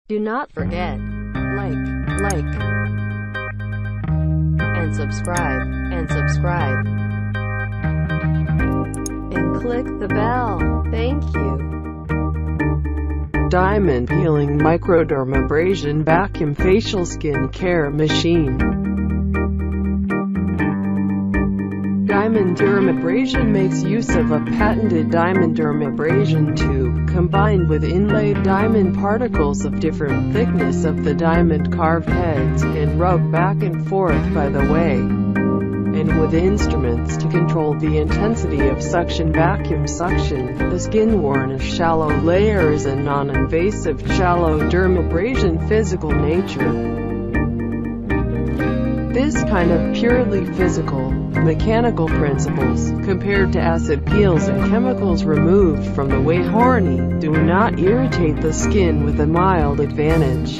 Do not forget, like, and subscribe, and click the bell. Thank you. Diamond Healing Microdermabrasion Vacuum Facial Skin Care Machine. Diamond Dermabrasion makes use of a patented diamond dermabrasion tube, combined with inlaid diamond particles of different thickness of the diamond carved heads, and rubbed back and forth by the way, and with instruments to control the intensity of suction. Vacuum suction. The skin-worn shallow layer is a non-invasive shallow dermabrasion physical nature. This kind of purely physical, mechanical principles, compared to acid peels and chemicals removed from the way horny, do not irritate the skin with a mild advantage.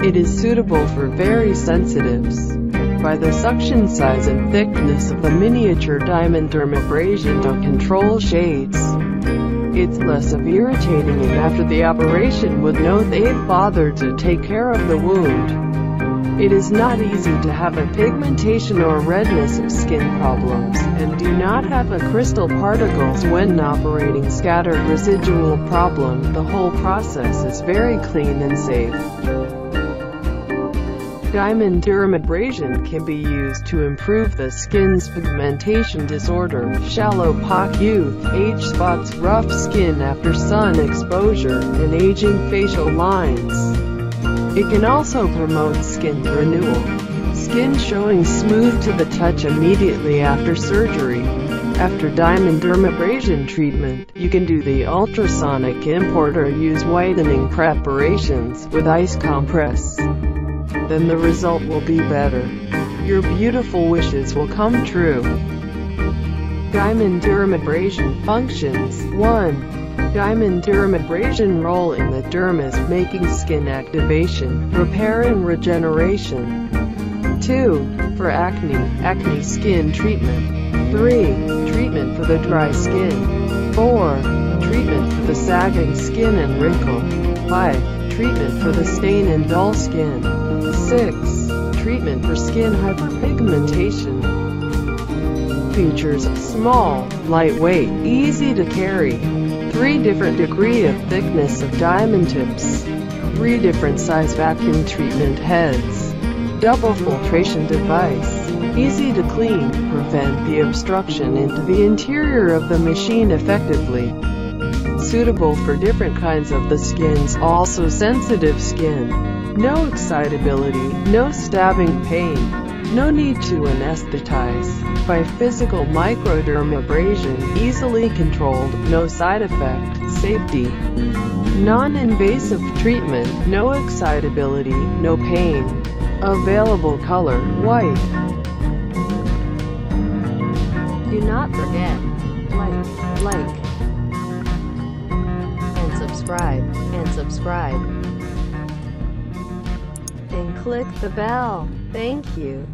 It is suitable for very sensitives. By the suction size and thickness of the miniature diamond dermabrasion to control shades, it's less of irritating, and after the operation would know they've bothered to take care of the wound. It is not easy to have a pigmentation or redness of skin problems, and do not have a crystal particles when operating scattered residual problem. The whole process is very clean and safe. Diamond dermabrasion can be used to improve the skin's pigmentation disorder, shallow pock youth, age spots, rough skin after sun exposure, and aging facial lines. It can also promote skin renewal. Skin showing smooth to the touch immediately after surgery. After diamond dermabrasion treatment, you can do the ultrasonic import or use whitening preparations with ice compress. Then the result will be better. Your beautiful wishes will come true. Diamond dermabrasion functions. 1. Diamond dermabrasion role in the dermis, making skin activation, repair and regeneration. 2. For acne skin treatment. 3. Treatment for the dry skin. 4. Treatment for the sagging skin and wrinkle. 5. Treatment for the stain and dull skin. 6. Treatment for skin hyperpigmentation. Features: small, lightweight, easy to carry. 3 different degree of thickness of diamond tips. 3 different size vacuum treatment heads. Double filtration device. Easy to clean, prevent the obstruction into the interior of the machine effectively. Suitable for different kinds of the skins, also sensitive skin. No excitability, no stabbing pain. No need to anesthetize. By physical microdermabrasion, easily controlled, no side effect, safety. Non-invasive treatment, no excitability, no pain. Available color, white. Do not forget, like, and subscribe, and click the bell. Thank you.